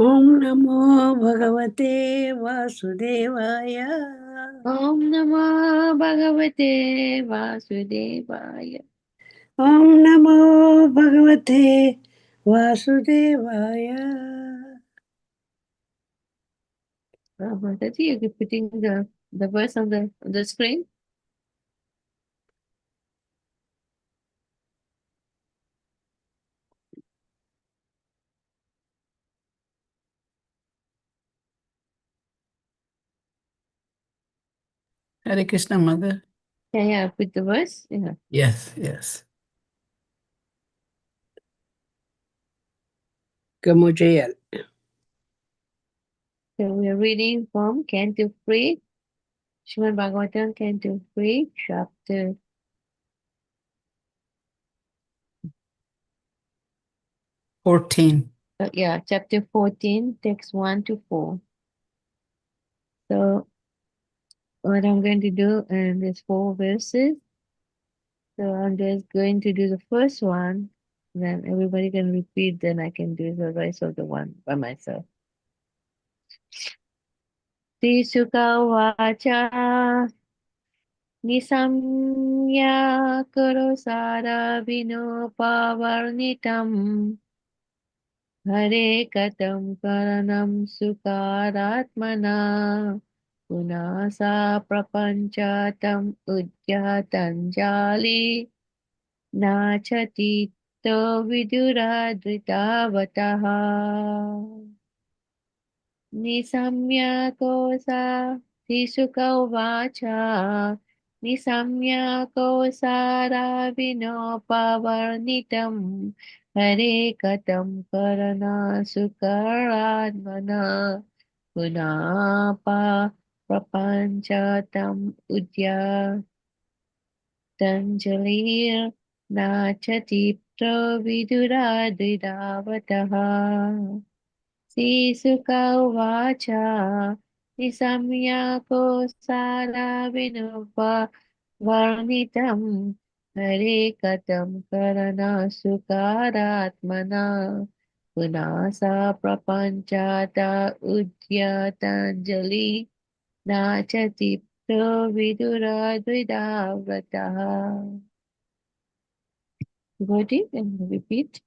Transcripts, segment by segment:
ॐ नमो भगवते वासुदेवाय। ॐ नमो भगवते वासुदेवाय। ॐ नमो भगवते वासुदेवाय। Mataji, you're putting the verse on the screen. Hare Krishna, Mother. Yeah, put the verse. Yeah. Yes. Gamujayal. So we are reading from Canto 3, Srimad Bhagavatam, Canto 3, chapter 14. Chapter 14, text 1 to 4. So what I'm going to do, and there's 4 verses. So I'm just going to do the first one, then everybody can repeat, then I can do the rest of the one by myself. Sisukawacha nisamya karo sara vinopavarnitam hare katam karanam sukaratmana punasa prapanchatam udyatanjali nachati to viduradritavataha. निशम्यकोसा शिशुकौवाच निशम्यकोसाराविनोपवर्णितं हरे कथं करनाशुकरात्मना पुनापा प्रपञ्चतम् उद्यतञ्जलिर्नाचति प्रविदुराद्रिदावतः श्रीसुका उवाच निशम्यकोत्सारविनुपवर्णितं हरे कथं करनसुकारात्मना पुनः सा प्रपञ्चात उद्यताञ्जलि नाचति प्रविदुरद्विधाव्रतः. Got it? And repeat.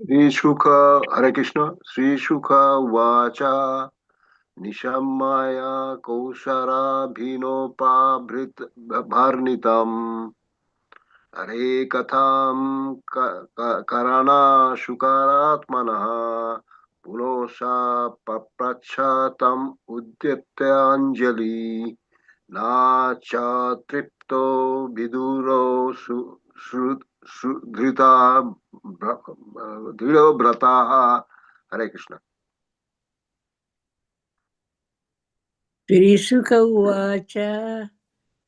Sri Shuka, Hare Krishna, Sri Shuka Vacha Nishamaya Kaushara Bhinopa Bhrit Bharnitam Hare Katham Karana Shukaratmanaha Punosha Paprachatam Udyatyanjali Nacha Tripto Viduro Sudhrita Dhiro Brataha. Hare Krishna. श्रीशुक उवाच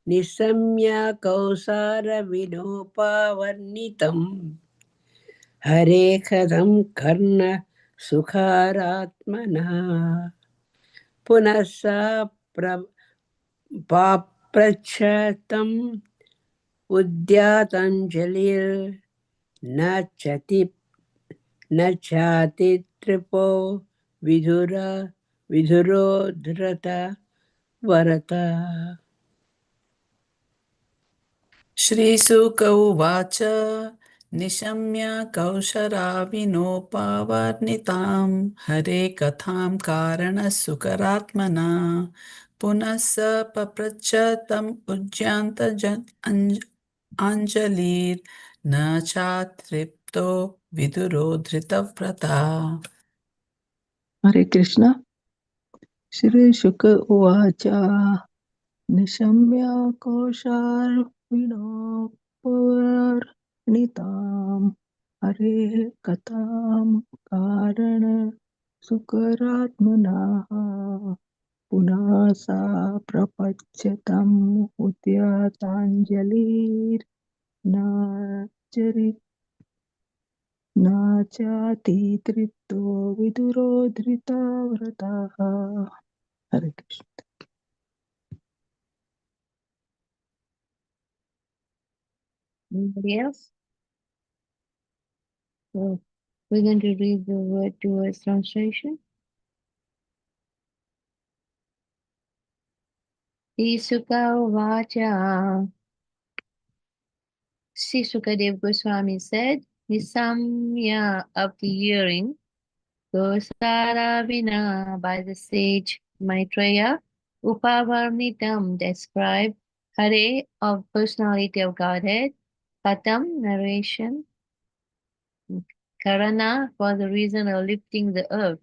निशम्य कौसारविनोपावर्णितं हरे कथं कर्ण सुखारात्मना पुनः सा पाप्रच्छतम् उद्याताञ्जलिर्नाचति न चाति तृपो विधुरोद्धृत वरता. श्रीशुक उवाच निशम्य कौशराविनोपावर्णितां हरे कथां कारणसुकरात्मना पुनः स पप्रच्छ तम् अञ्जलिर्न चातृप्तो विदुरो धृतव्रता. Hare Krishna. Shri Shuka Uvacha Nishamya Koshar Vinoparnitam Hare Katam Karana Sukaratmanaha Punasa Prapachatam Udyatanjalir Nacharit Nachati Tripto Vidurodhrita Vrataha. Hare Krishna. Anybody else? So we're going to read the word to word translation. Isuka Vacha. Sri Sukadev Goswami said, Nisamya of the hearing, Gosaravina by the sage Maitreya, Upavarnitam described, Hare of personality of Godhead, Patam narration, Karana for the reason of lifting the earth,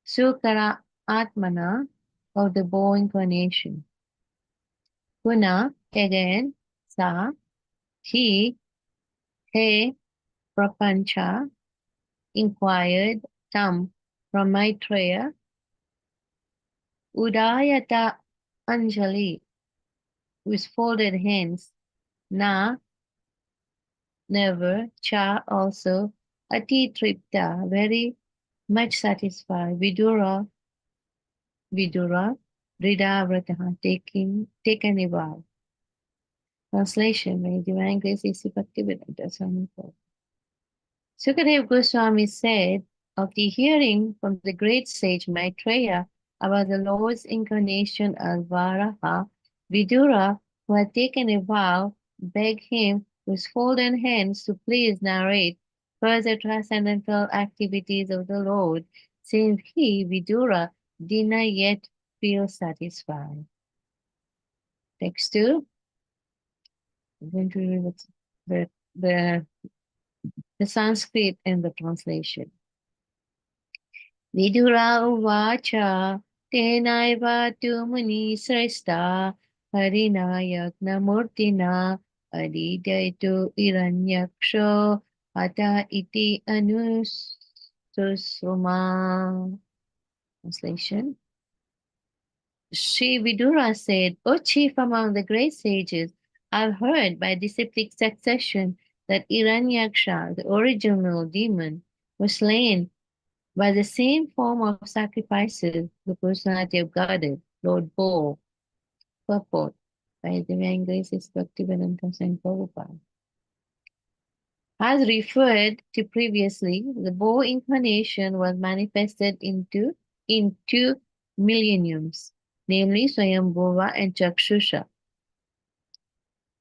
Sukara Atmana of the bow incarnation, Puna again, Sa, he, He, Prapancha, inquired Tam from Maitreya, Udayata Anjali, with folded hands, Na, never, Cha also, Ati Tripta, very much satisfied, Vidura, Vidura, Rida Vrataha, taken a vow. Translation, may divine grace is Bhaktivedanta Swami Prabhupada. Sukadeva Goswami said of the hearing from the great sage Maitreya about the Lord's incarnation as Varaha, Vidura, who had taken a vow, begged him with folded hands to please narrate further transcendental activities of the Lord, since he, Vidura, did not yet feel satisfied. Text 2. I'm going to read the Sanskrit and the translation. Vidura uvacha tenaiva tu muni sresta harina yagnamurtina adidaitu iranyaksho ata iti anususuma. Translation. Sri Vidura said, O chief among the great sages, I've heard by disciplic succession that Iranyaksha, the original demon, was slain by the same form of sacrifices, the personality of Godhead, Lord Bo, purport by Divine Graces Bhaktivedanta Swami Prabhupada. As referred to previously, the Bo incarnation was manifested in two millenniums, namely Swayambhuva and Chakshusha.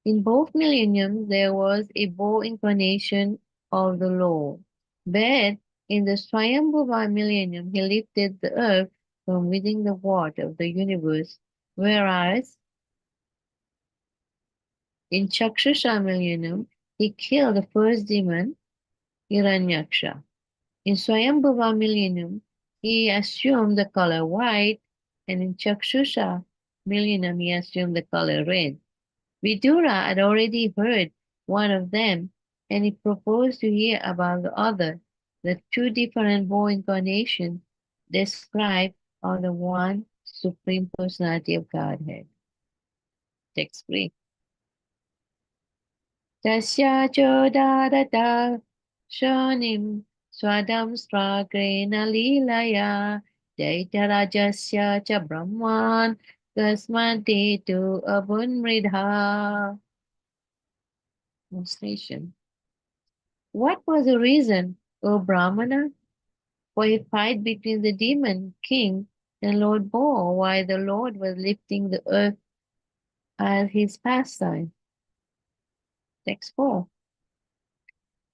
In both millenniums, there was a Bo incarnation of the Lord, but in the Swayambhuva millennium, he lifted the earth from within the water of the universe, whereas in Chakshusha millennium, he killed the first demon, Hiranyaksha. In Swayambhuva millennium, he assumed the color white, and in Chakshusha millennium, he assumed the color red. Vidura had already heard one of them, and he proposed to hear about the other. The two different Bo incarnations described are the one Supreme Personality of Godhead. Text 3. Tasya chodadata shonim swadam stragrena lilaya daitarajasya cha brahman kasmadetu abunmridha. Translation. What was the reason, O Brahmana, for a fight between the demon king and Lord Bo while the Lord was lifting the earth as his pastime? Text 4.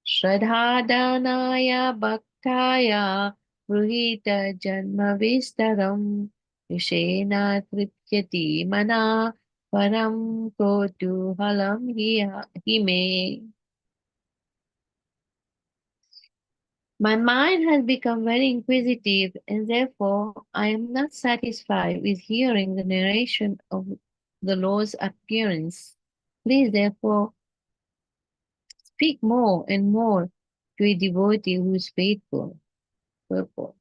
Shradhadanaya bhaktaya ruhita janma vistaram vishena tripyati mana param kotu halam hime. My mind has become very inquisitive, and therefore I am not satisfied with hearing the narration of the Lord's appearance. Please, therefore, speak more and more to a devotee who is faithful. Purport.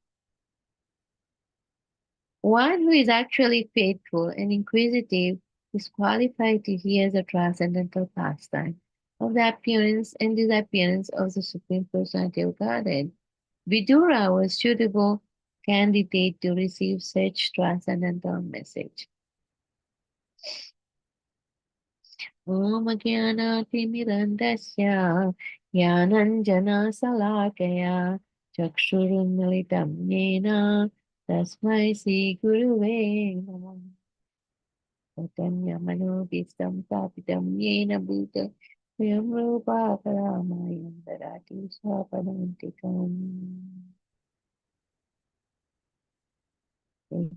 One who is actually faithful and inquisitive is qualified to hear the transcendental pastime of the appearance and disappearance of the Supreme Personality of Godhead. Vidura was suitable candidate to receive such transcendental message. Om Jnana Timirandasya Jnananjana Salakaya Chakshurunmilitam Yena Tasmai Sri Guruve Namah. Chaitanya Manobhistam Tapitam Yena Bhuta Swayam Rupa Paramayam Darati Swapadantikam.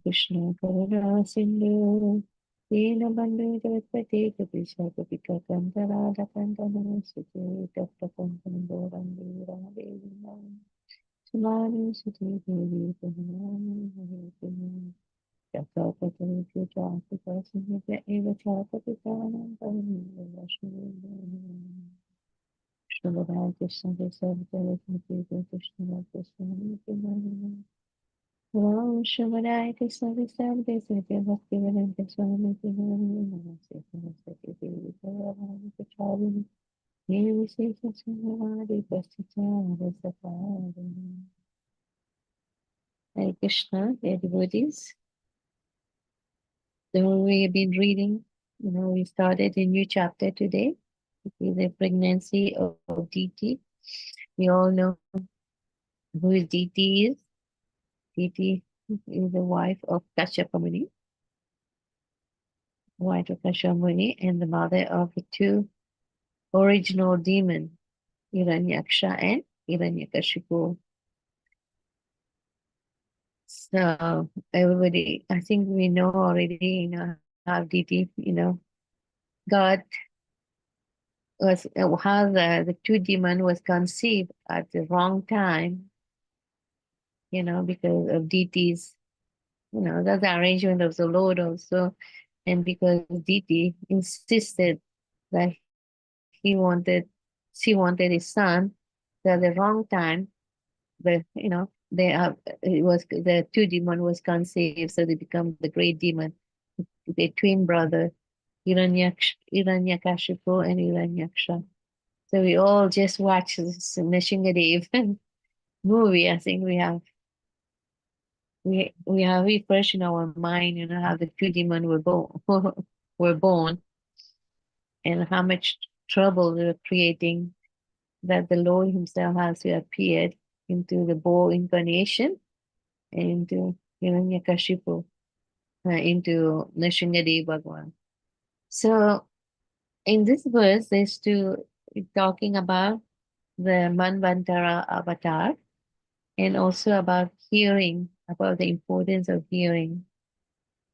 Krishna Karuna Sindhu Deenabandhu Jagapati Kapisha Kapika Kantara Dakantana Sute Tapta Kantana Dorandi Radevina Sumani Sute Devi Purnami Hare Chakapati Chakapati Sumita Eva Chakapati Karanam Parami Vashmi Krishna Bhagavad Krishna Desavita Krishna Krishna Krishna Om Shamadaya Krishna Krishna Krishna Bhakti Vedanta Swami Namaste Namaste Devi Bhagavani Pachavini Devi Sita Sunamadi Pastita Rasapadi. Hare Krishna, dear devotees. So we have been reading, we started a new chapter today. It is the pregnancy of Diti. We all know who is Diti is. Diti is the wife of Kashyapa Muni. Wife of Kashyamuni and the mother of the two original demons, Hiranyaksha and Hiranyakashipu. So everybody, I think we know already, how Diti, God was, how the two demon was conceived at the wrong time, because of Diti's, that's the arrangement of the Lord also. And because Diti insisted that she wanted a son, so at the wrong time, it was the two demon was conceived, so they become the great demon, the twin brother, Hiranyakashipu and Hiranyaksha. So we all just watch this Nishingadev movie. I think we have refreshed in our mind, how the two demon were born were born, and how much trouble they were creating, that the Lord himself has to appeared into the boy incarnation and into Hiranyakashipu, into Nrsimhadev Bhagwan. So in this verse, there's two talking about the Manvantara avatar and also about hearing, about the importance of hearing.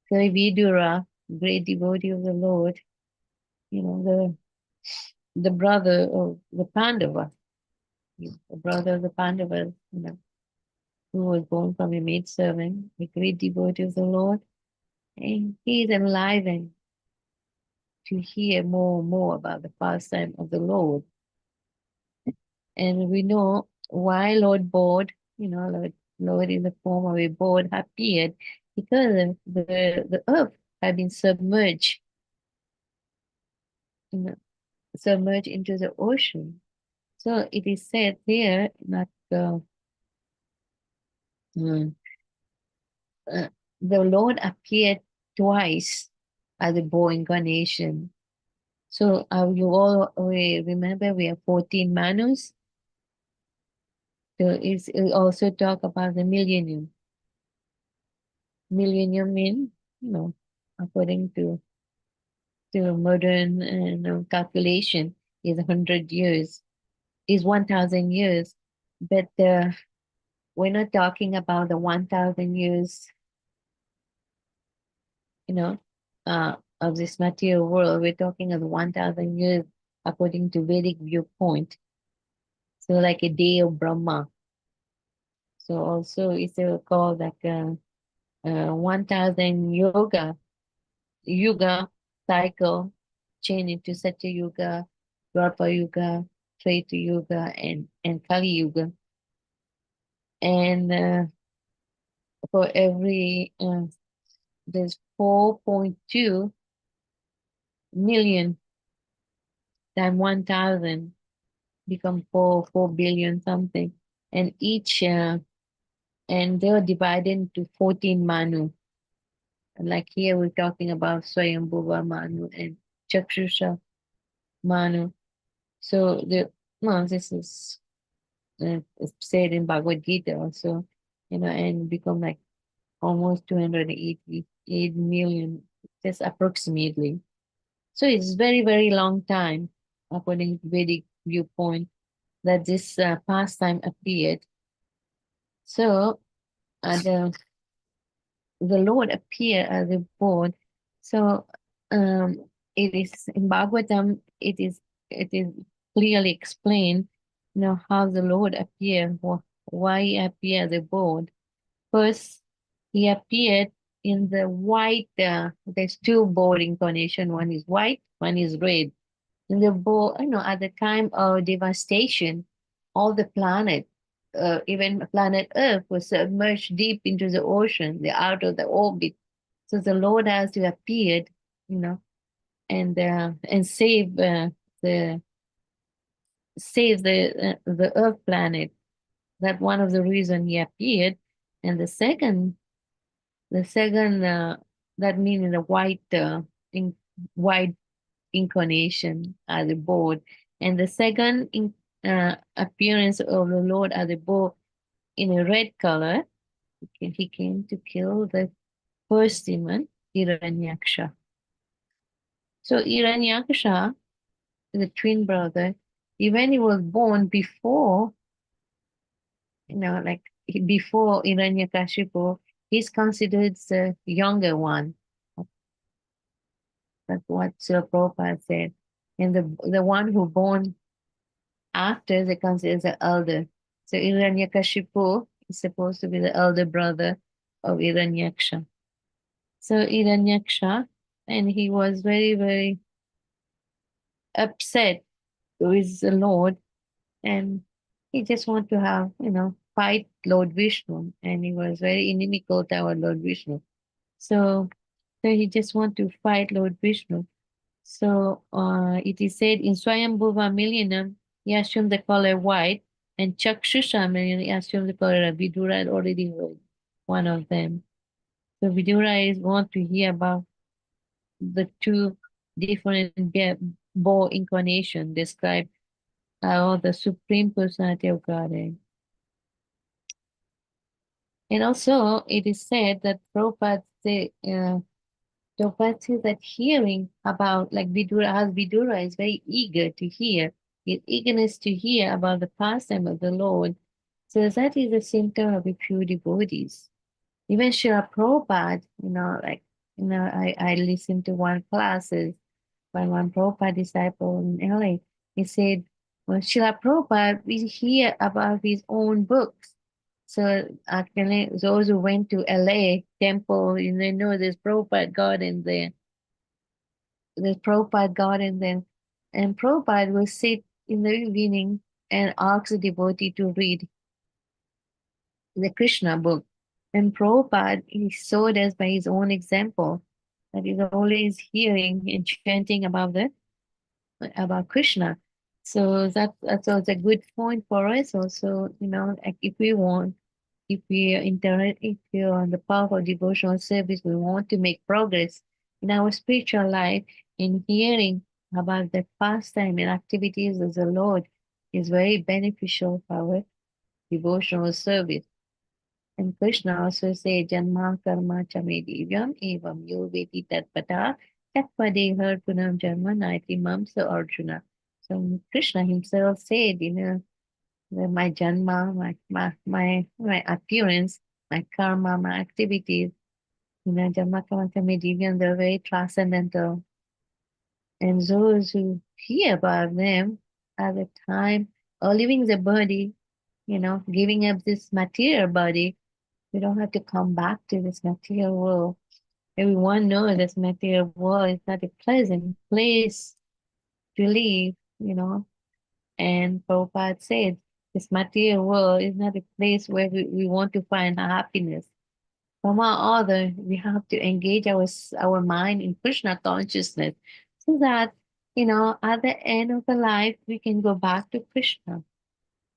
So Vidura, great devotee of the Lord, the brother of the Pandava, the brother of the Pandavas, who was born from a maidservant, a great devotee of the Lord, and he is enlivened to hear more and more about the pastime of the Lord. And we know why Lord Bod, Lord in the form of a board appeared, because the earth had been submerged, submerged into the ocean. So it is said there that the Lord appeared twice as a boy incarnation. So you all remember we have 14 Manus. So it also talk about the millennium. Millennium mean, according to modern calculation, is 100 years, is 1,000 years. But we're not talking about the 1,000 years, of this material world. We're talking of 1,000 years according to Vedic viewpoint. So like a day of Brahma. So also it's called like 1,000 yuga cycle chain into Satya Yuga, Dwapara Yuga, Treta Yuga, and Kali Yuga. And for every there's 4.2 million times 1,000 become 4 billion something, and each and they are divided into 14 Manu. Like here we're talking about Swayambhuva Manu and Chakshusha Manu. So well, this is said in Bhagavad Gita also, and become like almost 288 million, just approximately. So it's very, very long time, according to Vedic viewpoint, that this pastime appeared. So the Lord appeared as a board. So um, it is in Bhagavatam. It is clearly explained, how the Lord appeared, why he appeared as a board. First, he appeared in the white. There's two board incarnation. One is white, one is red. In the board, at the time of devastation, all the planet, even planet Earth, was submerged deep into the ocean, the out of the orbit. So the Lord has to appeared, you know, and the save the Earth planet. That one of the reason he appeared, and the second that means the white incarnation as a board, and the appearance of the Lord as a board in a red color. He came to kill the first demon, Hiranyaksha. So Hiranyaksha, the twin brother, when he was born before, before Hiranyakashipu, he's considered the younger one. That's what Srila Prabhupada said. And the one who born after, they consider the elder. So Hiranyakashipu is supposed to be the elder brother of Hiranyaksha. So Hiranyaksha, and he was very, very upset with the Lord, and he just want to have, fight Lord Vishnu, and he was very inimical toward Lord Vishnu. So he just want to fight Lord Vishnu. So it is said in Swayambhuva Millennium, he assumed the color white, and Chakshusha Millennium, he assumed the color red. Vidura had already heard one of them. So Vidura is want to hear about the two different bow incarnation described or the Supreme Personality of Godhead. And also, it is said that Prabhupada says that hearing about, like Vidura is very eager to hear, his eagerness to hear about the pastime of the Lord. So that is a symptom of a pure devotees. Even Srila Prabhupada, I listened to one classes by one Prabhupada disciple in LA. He said, well, Srila Prabhupada, we hear about his own books. So actually, those who went to LA temple, they know there's Prabhupada garden there. There's Prabhupada garden there. And Prabhupada will sit in the evening and ask the devotee to read the Krishna book. And Prabhupada, he showed us by his own example that he's always hearing and chanting about Krishna. So that's also a good point for us also, like if we are on the path of devotional service, we want to make progress in our spiritual life, in hearing about the pastime and activities of the Lord is very beneficial for our devotional service. And Krishna also said, Janma karma chame divyam evam yo veti tatpata tatpadeha punam janma naiti mamsa Arjuna. So Krishna himself said, that my janma, my appearance, my karma, my activities, janma karma chame divyam, they're very transcendental. And those who hear about them at the time of leaving the body, giving up this material body, we don't have to come back to this material world. Everyone knows this material world is not a pleasant place to live, And Prabhupada said, this material world is not a place where we want to find happiness. Somehow or other, we have to engage our mind in Krishna consciousness so that, at the end of the life, we can go back to Krishna.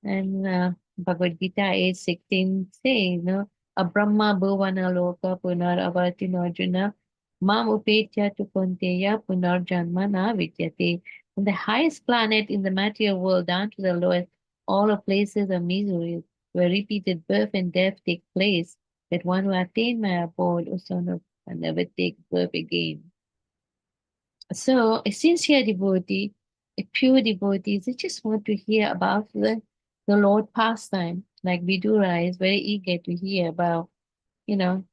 And Bhagavad Gita 8:16 says, Abrahma bhuvana loka punar avartino Arjuna mam upetya tu kunteya punar janma na vidyate. From the highest planet in the material world down to the lowest, all are places of misery, where repeated birth and death take place, that one who attain my abode, O son of, and never take birth again. So a sincere devotee, a pure devotee, they just want to hear about the Lord pastime. Like Vidura is very eager to hear about, you know,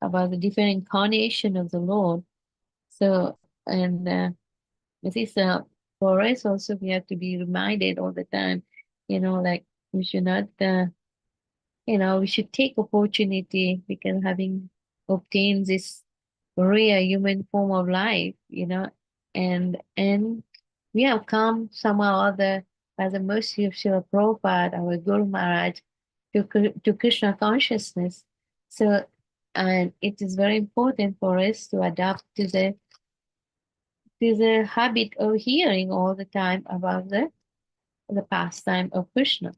about the different incarnation of the Lord. So, and this is for us also, we have to be reminded all the time, like we should not, we should take opportunity, because having obtained this rare human form of life, and we have come somehow or other by the mercy of Srila Prabhupada, our Guru Maharaj, to Krishna consciousness. So, and it is very important for us to adapt to the habit of hearing all the time about the pastime of Krishna.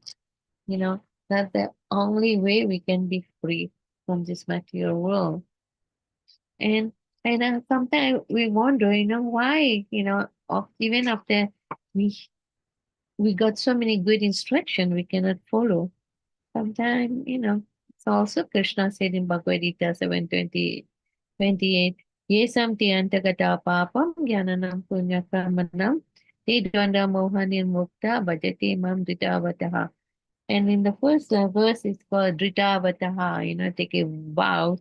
That's the only way we can be free from this material world. And sometimes we wonder, why, even after we we got so many good instruction, we cannot follow. Sometimes, it's also Krishna said in Bhagavad Gita 7:28, Yesam te antagata papam jnanam punya karmanam te dvanda mohanir mukta bhajate mam dritavataha. And in the first verse, it's called dritavataha, take a vow.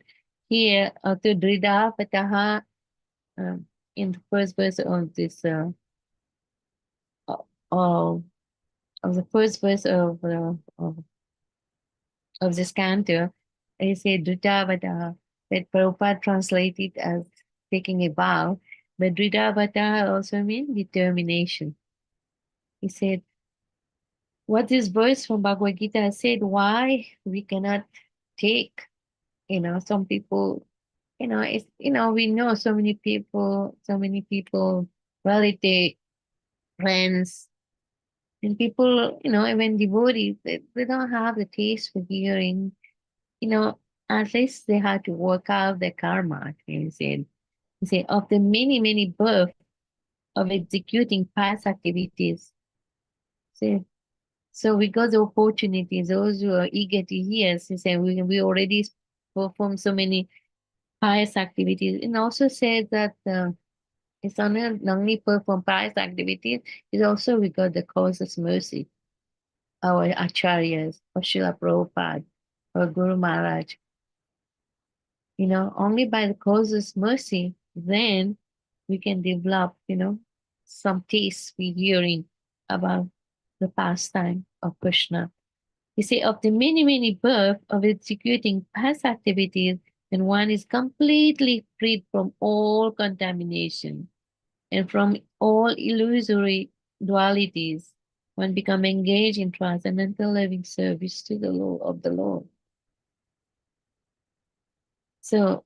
Here, to dritavataha, in the first verse of this, uh, of the first verse of this canto, they say Dritavata, that Prabhupada translated as taking a vow, but Dritavata also means determination. He said, what this verse from Bhagavad Gita said, why we cannot take, some people, it's, we know so many people, relatives, friends, and people, even devotees, they don't have the taste for hearing, you know, at least they had to work out their karma. He said, of the many, many births of executing past activities. So, so we got the opportunity, those who are eager to hear, he said, we already perform so many pious activities. And also said that it's not only perform pious activities, it's also we got the causeless mercy, our acharyas, or Srila Prabhupada, or Guru Maharaj. Only by the causeless mercy, then we can develop, some taste we hearing about the pastime of Krishna. You see, of the many, many births of executing past activities, and one is completely freed from all contamination and from all illusory dualities, one become engaged in transcendental living service to the Lord of the Lord. So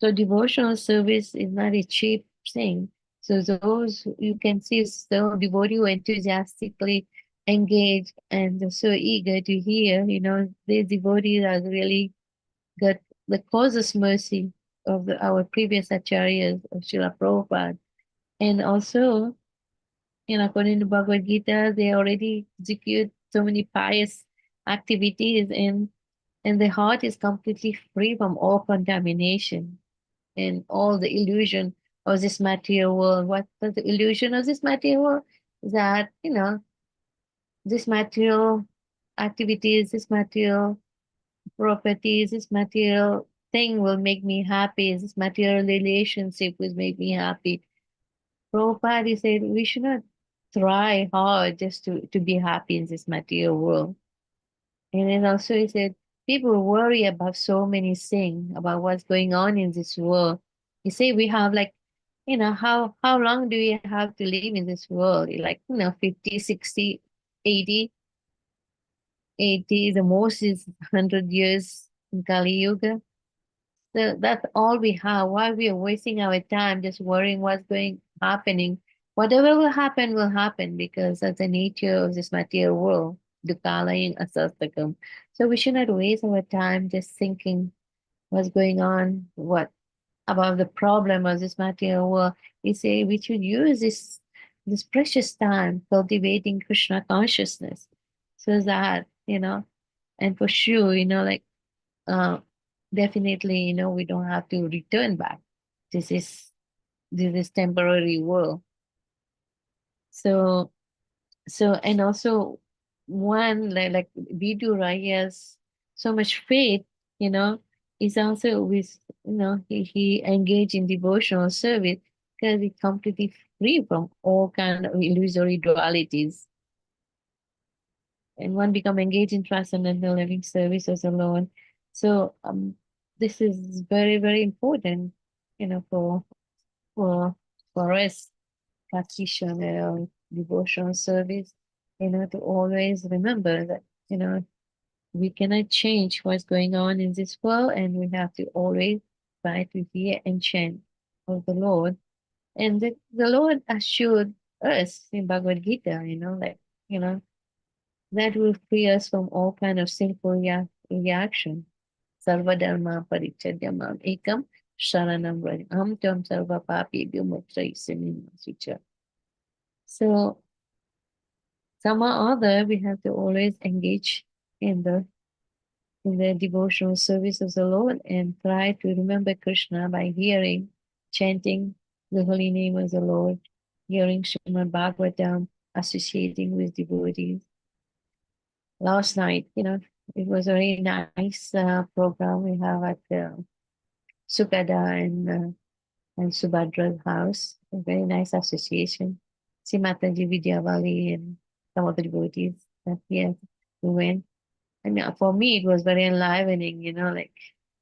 devotional service is not a cheap thing. So those you can see so devotee who enthusiastically engaged and so eager to hear, these devotees are really got the causeless mercy of our previous acharyas of Srila Prabhupada. And also, according to Bhagavad Gita, they already execute so many pious activities, and the heart is completely free from all contamination and all the illusion of this material world. What is the illusion of this material world? That, this material activities, this material properties, this material thing will make me happy. This material relationship will make me happy. Prabhupada said we should not try hard just to be happy in this material world. And then also he said, people worry about so many things, about what's going on in this world. You say we have like, how long do we have to live in this world? Like, 50, 60, 80, 80, the most is 100 years in Kali Yuga. So that's all we have. Why we are wasting our time just worrying what's happening? Whatever will happen because that's the nature of this material world. Dukkhalaying asastakam. So we should not waste our time just thinking what's going on, what about the problem of this material world. We say we should use this precious time cultivating Krishna consciousness, so that, and for sure, like, uh, definitely, we don't have to return back. This is temporary world. So, and also, one, like Vidura, he has so much faith, you know is also with, he engaged in devotional service because he's completely free from all kind of illusory dualities, and one become engaged in transcendental living service as alone. So, this is very, very important, for for for us practitioner devotional service, to always remember that, we cannot change what's going on in this world, and we have to always try to hear and chant of the Lord. And the Lord assured us in Bhagavad Gita, you know, that will free us from all kind of sinful reaction. Sarvadharma parichadyamam ekam sharanam vrajam aham tvam sarva papibhyo mokshayisimi sucha. So somehow or other, we have to always engage in the devotional service of the Lord and try to remember Krishna by hearing, chanting the holy name of the Lord, hearing Srimad Bhagavatam, associating with devotees. Last night, it was a very nice program we have at Sukada and Subhadra's house. A very nice association. Simataji Vidyavali and some of the devotees that here we went. I mean, for me, it was very enlivening, like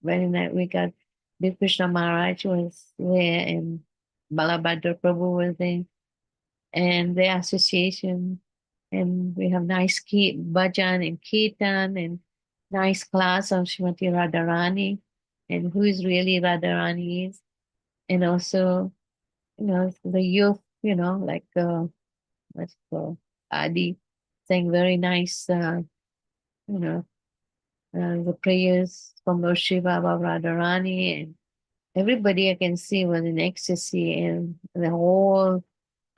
very nice. We got Big Krishna Maharaj was there, and Balabhadra Prabhu was there, and the association, and we have nice bhajan and kirtan, and nice class of Srimati Radharani, and who is really Radharani is, and also, the youth, like, what's it called, Adi, saying very nice, you know, the prayers from Lord Shiva about Radharani, and everybody I can see was in ecstasy, and the whole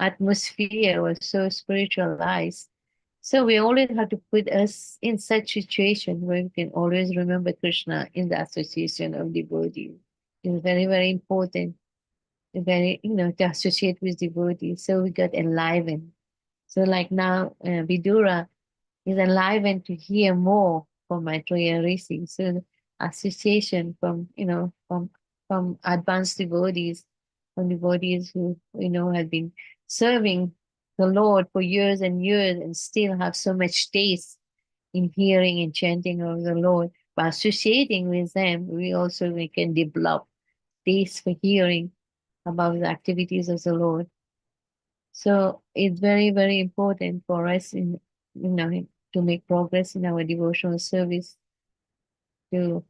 atmosphere was so spiritualized. So we always have to put us in such situation where we can always remember Krishna in the association of devotees. It's very, very important. Very, to associate with devotees. So we got enlivened. So like now, Vidura is enlivened to hear more from Maitreya Rishi. So the association from, from advanced devotees, from devotees who, have been serving the Lord for years and years and still have so much taste in hearing and chanting of the Lord. By associating with them, we can develop taste for hearing about the activities of the Lord. So it's very, very important for us to make progress in our devotional service, to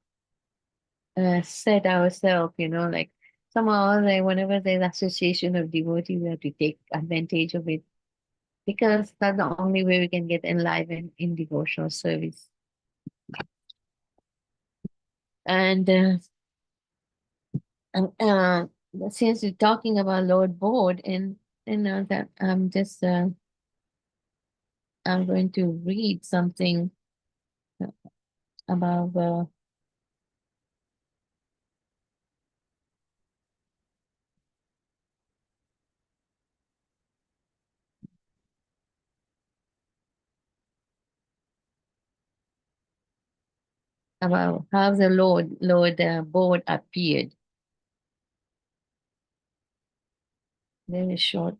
set ourselves, like somehow, like whenever there's association of devotees, we have to take advantage of it, because that's the only way we can get enlivened in devotional service. And since we're talking about Lord Board, and that I'm going to read something about how the Lord Board appeared. Very short.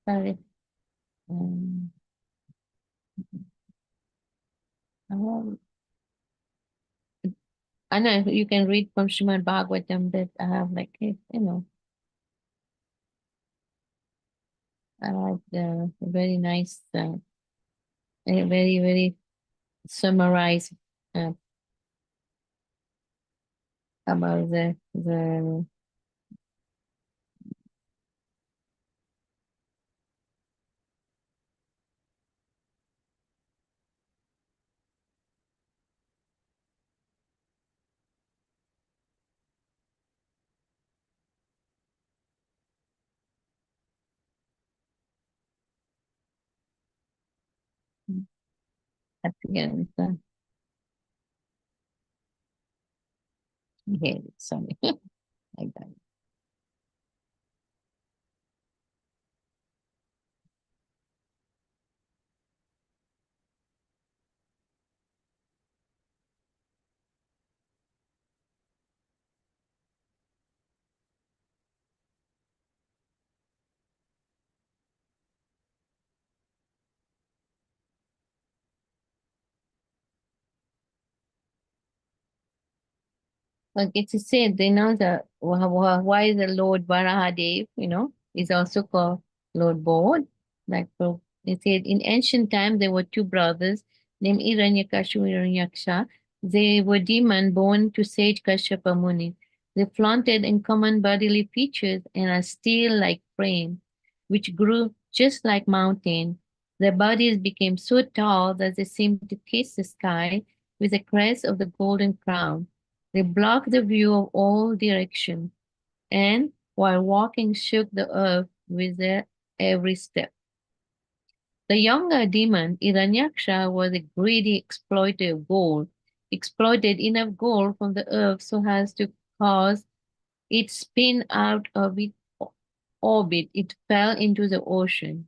Sorry. Um, I know you can read from Srimad Bhagavatam that I have, like, I like the very nice a very, very summarized uh, about the again. Yeah, sorry. Like that. Okay, to say, they know that why the Lord Varahadev, is also called Lord Bod. Like they said, in ancient time there were two brothers named Hiranyakashipu and Hiranyaksha. They were demon born to sage Kashyapa Muni. They flaunted in common bodily features and a steel-like frame, which grew just like mountain. Their bodies became so tall that they seemed to kiss the sky with the crest of the golden crown. They blocked the view of all directions, and while walking shook the earth with their every step. The younger demon, Hiranyaksha, was a greedy exploiter of gold, exploited enough gold from the earth so as to cause it spin out of its orbit. It fell into the ocean.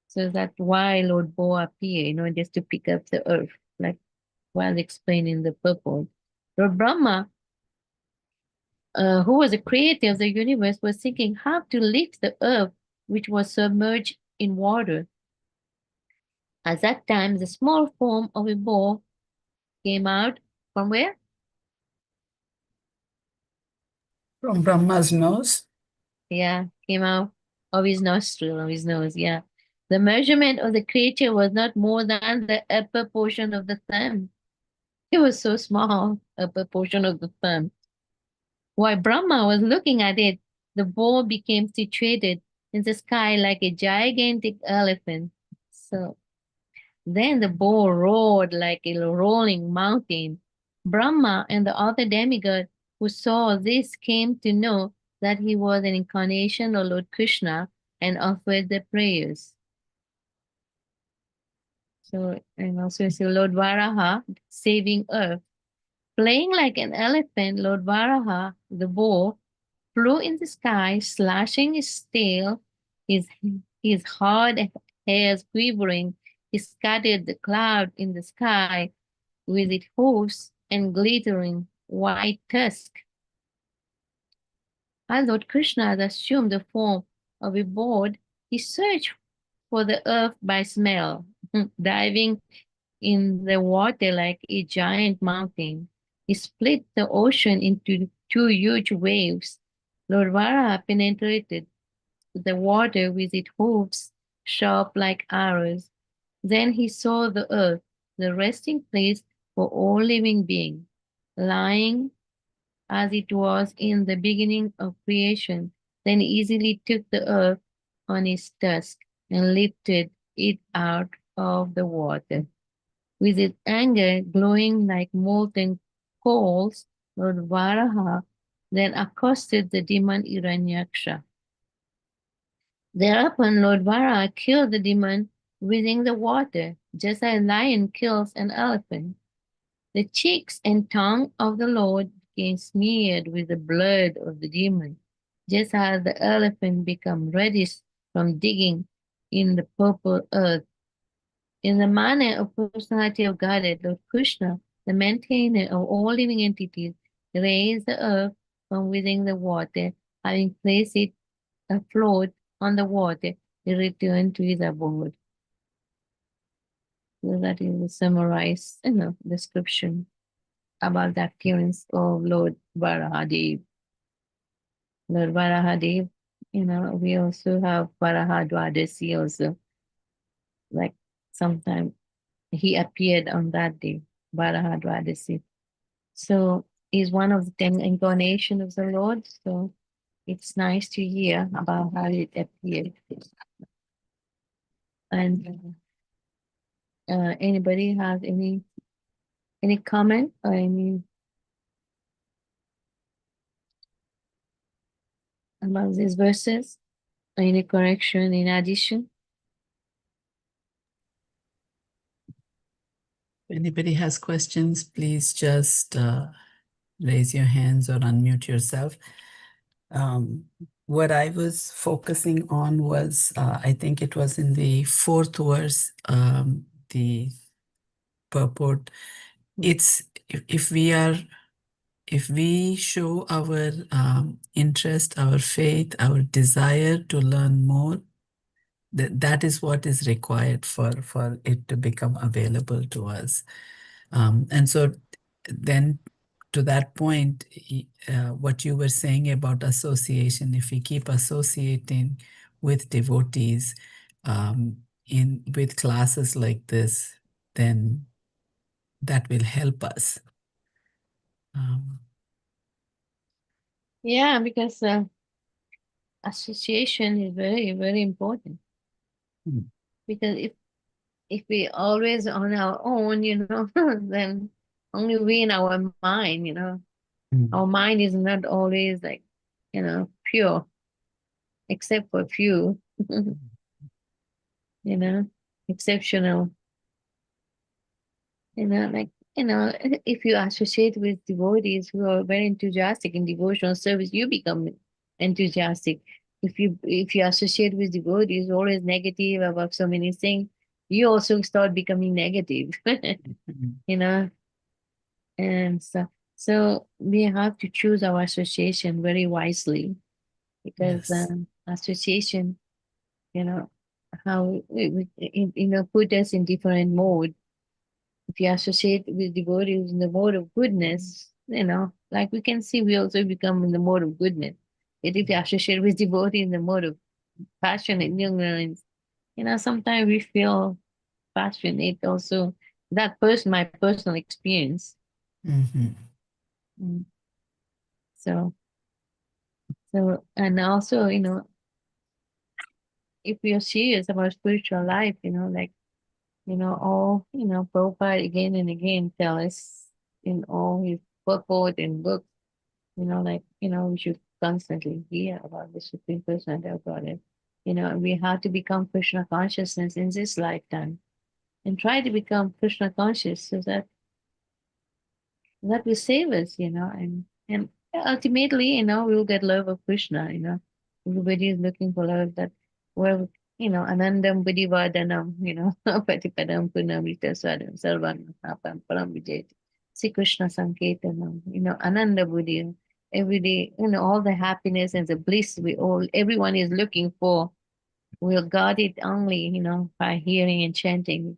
So that's why Lord Bo appeared, just to pick up the earth, like while explaining the purpose. Lord Brahma, who was the creator of the universe, was thinking how to lift the earth, which was submerged in water. At that time, the small form of a ball came out from where? From Brahma's nose. Yeah, came out of his nostril, of his nose. Yeah. The measurement of the creature was not more than the upper portion of the thumb. It was so small, upper portion of the thumb. While Brahma was looking at it, the ball became situated in the sky like a gigantic elephant. So then the ball roared like a rolling mountain. Brahma and the other demigod who saw this came to know that he was an incarnation of Lord Krishna and offered their prayers. So, and also so Lord Varaha saving earth. Playing like an elephant, Lord Varaha, the bull, flew in the sky, slashing his tail, his, his hard hairs quivering. He scattered the cloud in the sky with its hoofs and glittering white tusk. As Lord Krishna had assumed the form of a bird, he searched for the earth by smell, diving in the water like a giant mountain. He split the ocean into two huge waves. Lord Vara penetrated the water with its hoofs sharp like arrows. Then he saw the earth, the resting place for all living beings, lying as it was in the beginning of creation. Then easily took the earth on his tusk and lifted it out of the water. With its anger glowing like molten coals, Lord Varaha then accosted the demon Hiranyaksha. Thereupon Lord Varaha killed the demon within the water, just as a lion kills an elephant. The cheeks and tongue of the Lord became smeared with the blood of the demon, just as the elephant became reddish from digging in the purple earth. In the manner of personality of Godhead, Lord Krishna, the maintainer of all living entities, raised the earth from within the water, having placed it afloat on the water, he returned to his abode. So that is the summarized, description about the appearance of Lord Varahadev. Lord Varahadev, we also have Varahadwadasi also. like sometime he appeared on that day, Bharahadradasi. So he's one of the 10 incarnations of the Lord. So it's nice to hear about how it appeared. And anybody has any comment or any about these verses? Or any correction in addition? If anybody has questions, please just raise your hands or unmute yourself. What I was focusing on was, I think it was in the fourth verse, the purport. It's if we show our interest, our faith, our desire to learn more, that is what is required for it to become available to us. And so then to that point, what you were saying about association, if we keep associating with devotees with classes like this, then that will help us. Yeah, because association is very, very important. Because if we always on our own, then only we in our mind, our mind is not always like, pure, except for few, exceptional, like, if you associate with devotees who are very enthusiastic in devotional service, you become enthusiastic. If you associate with devotees who are always negative about so many things, you also start becoming negative, you know. And so we have to choose our association very wisely because Yes. association, how put us in different mode. If you associate with devotees in the mode of goodness, like we can see, we also become in the mode of goodness. But if you associate with devotees in the mode of passion and ignorance, sometimes we feel passionate also. That person, my personal experience. Mm-hmm. Mm. So, and also, if we are serious about spiritual life, like, all, Prabhupada again and again tell us in all his purport and books, like, we should constantly hear about the Supreme Personality of Godhead. We have to become Krishna consciousness in this lifetime and try to become Krishna conscious so that will save us, and ultimately, we'll get love of Krishna. Everybody is looking for love that where, Anandam Buddhivardhanam, Patipadam Punamita Swadam Sarvam Apam Param Vijayati. See Krishna Sanketanam, Ananda Buddhi. Every day, all the happiness and the bliss everyone is looking for. We'll guard it only, by hearing and chanting,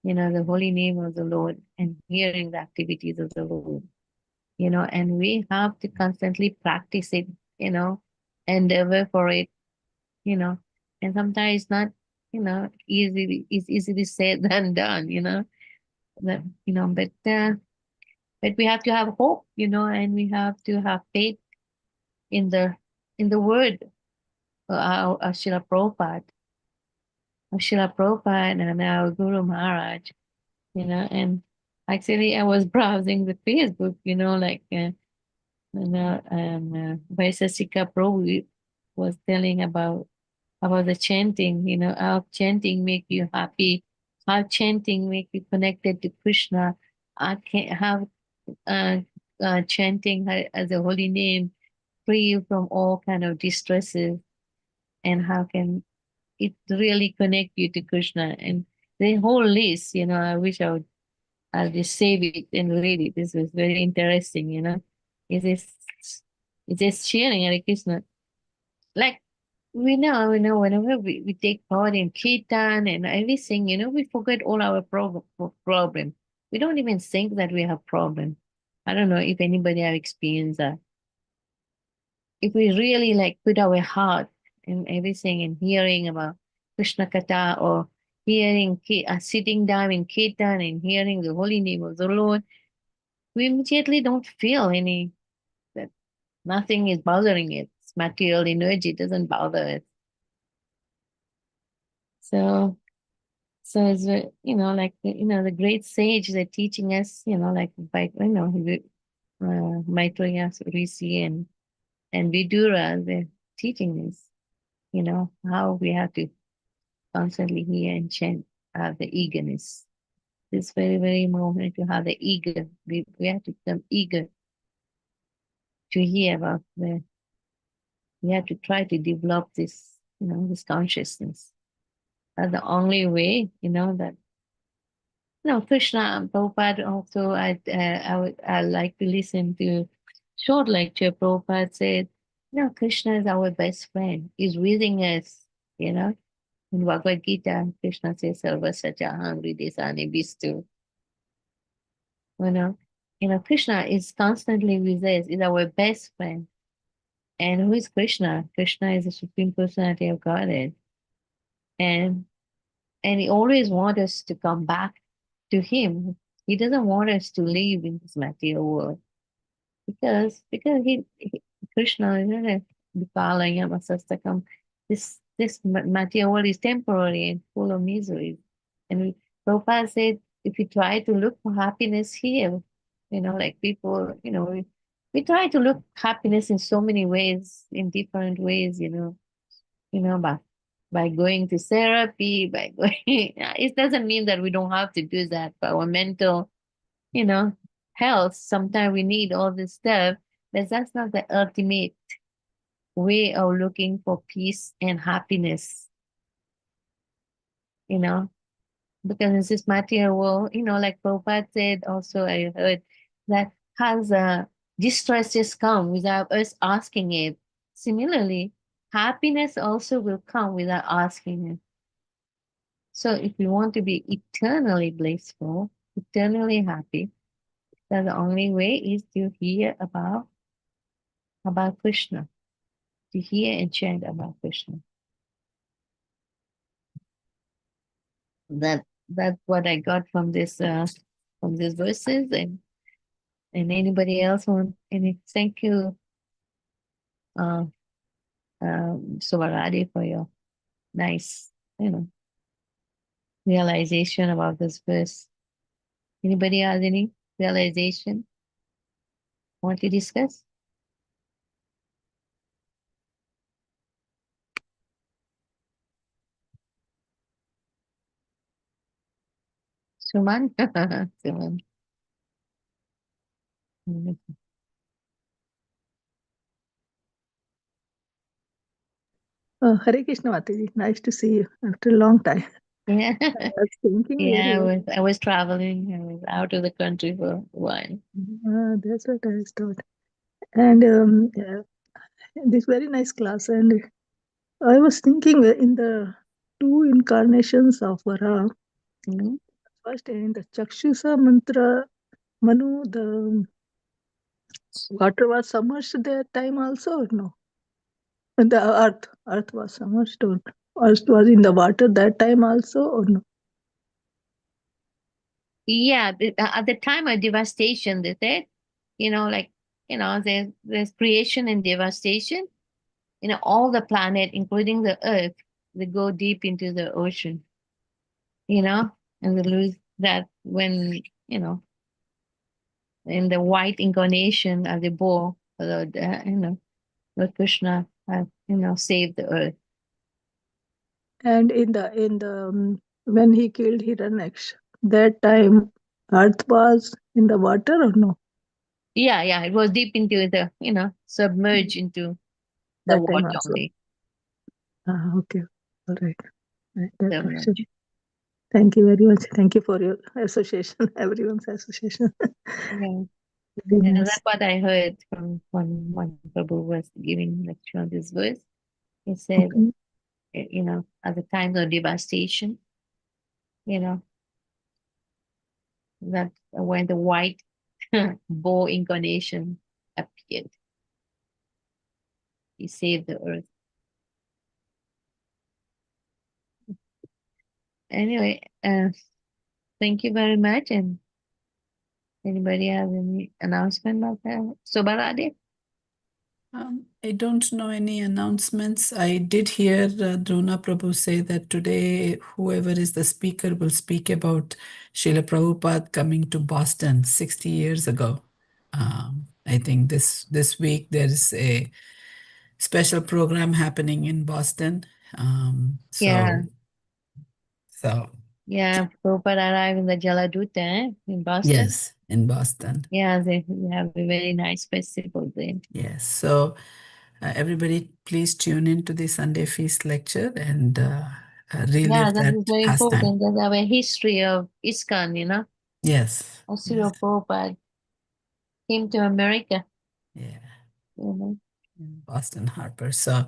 the holy name of the Lord and hearing the activities of the Lord, and we have to constantly practice it, endeavor for it, you know, and sometimes it's not, it's easily said than done, but, but we have to have hope, and we have to have faith in the word of Srila Prabhupada and our Guru Maharaj, and actually I was browsing the Facebook, like, Vaisasika Prabhu was telling about the chanting, how chanting make you happy, how chanting make you connected to Krishna, how uh, chanting as a holy name free you from all kind of distresses, and how can it really connect you to Krishna. And the whole list, I wish I'll just save it and read it. This was very interesting, It is it's just sharing Hare Krishna. Like we know whenever we take part in kirtan and everything, we forget all our problem. We don't even think that we have problem. I don't know if anybody have experienced that. If we really like put our heart in everything and hearing about Krishna Katha or hearing, sitting down in kirtan and hearing the holy name of the Lord, we immediately don't feel any, that nothing is bothering it. Material energy doesn't bother it. So, it's, like, the great sages are teaching us, like, by, Maitreya, Rishi, and Vidura, they're teaching us, how we have to constantly hear and chant, the eagerness. It's very, very important to have the eager. We have to become eager to hear about we have to try to develop this, this consciousness. That's the only way, that, Krishna, Prabhupada also, I like to listen to short lecture. Prabhupada said, Krishna is our best friend. He's within us, in Bhagavad Gita, Krishna says, Sarva Satyaham Hridesani Vistu. Krishna is constantly with us, is our best friend. And who is Krishna? Krishna is the Supreme Personality of Godhead. And he always wants us to come back to him. He doesn't want us to live in this material world. Because Krishna, Vipalayam Asastakam, this material world is temporary and full of misery. And Prabhupada said, if you try to look for happiness here, like people, we try to look happiness in so many ways, in different ways, by going to therapy, by going, it doesn't mean that we don't have to do that for our mental, you know, health. Sometimes we need all this stuff, but that's not the ultimate way of looking for peace and happiness, because in this material world, like Prabhupada said, also I heard that has distress just come without us asking it. Similarly, happiness also will come without asking it. So if you want to be eternally blissful, eternally happy, then the only way is to hear about Krishna, to hear and chant about Krishna. That's what I got from this from these verses. And anybody else want any? Thank you, uh, Suvaradi, for your nice, realization about this verse. Anybody has any realization want to discuss? Suman? Suman. Hare Krishna Mataji, nice to see you after a long time. Yeah. I was thinking Yeah, very I was traveling. I was out of the country for a while. that's what I thought. And this very nice class. And I was thinking in the two incarnations of Vara, Mm-hmm. first in the Chakshusa mantra, Manu, the water was submerged that time also or no? And the earth was submerged or earth was in the water that time also or no? Yeah, at the time of devastation, they said, like, there's creation and devastation. All the planet, including the Earth, they go deep into the ocean. And they lose that when, in the white incarnation of the bull, Lord Krishna has, saved the Earth. And in the when he killed Hiranyaksha, that time earth was in the water or no? Yeah, it was deep into the, submerged into the That time water also. only. Okay, all right. That question. Submerged. Thank you very much. Thank you for your association, everyone's association. Yeah. Very Yeah, nice. that's what I heard from when Prabhu was giving lecture on this verse. He said, Okay. at the time of devastation, that when the white bull incarnation appeared, he saved the earth. Anyway, thank you very much. And anybody have any announcement about that? Sobarade? I don't know any announcements. I did hear Drona Prabhu say that today, whoever is the speaker will speak about Srila Prabhupada coming to Boston 60 years ago. I think this week there's a special program happening in Boston. Yeah. So Yeah, Prabhupada arrived in the Jaladuta in Boston. yes, in Boston. Yeah, they have a very nice festival there. Yes. So everybody, please tune in to the Sunday Feast lecture and relive That is that very pastime. important. There's our history of ISKCON, you know. Yes. Srila Prabhupada came to America. Yeah. You know. Boston Harbor. So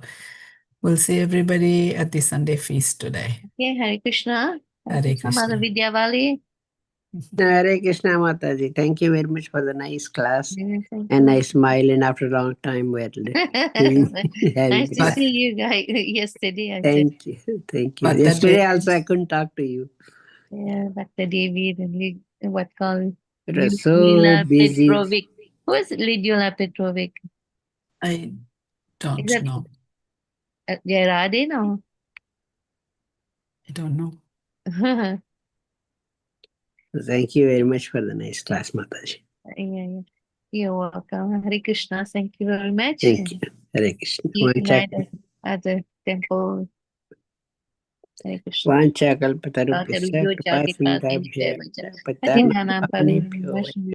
we'll see everybody at the Sunday feast today. Okay, Hare Krishna. Hare Krishna. Mother Krishna. Vidyavali. Hare Krishna Mataji. Thank you very much for the nice class. Thank And you. I smile, and after a long time we're Nice to But- see you guys yesterday. I said, Thank you. Thank you. But that Yesterday day- also I couldn't talk to you. yeah, Dr. Devi, what called It was so busy. Petrovic. Who is Lidula Petrovic? I don't Is that know. Gerade? No. I don't know. Thank you very much for the nice class, Mataji. Yeah. You're welcome. Hare Krishna. Thank you very much. Thank you. Hare Krishna. See you tonight at the temple. Hare Krishna. Vancha kalpatarubhyasya Rubhyo kripa chakita sindhabhya tinshya vacha. patanapavanebhyo Patinanam pavinam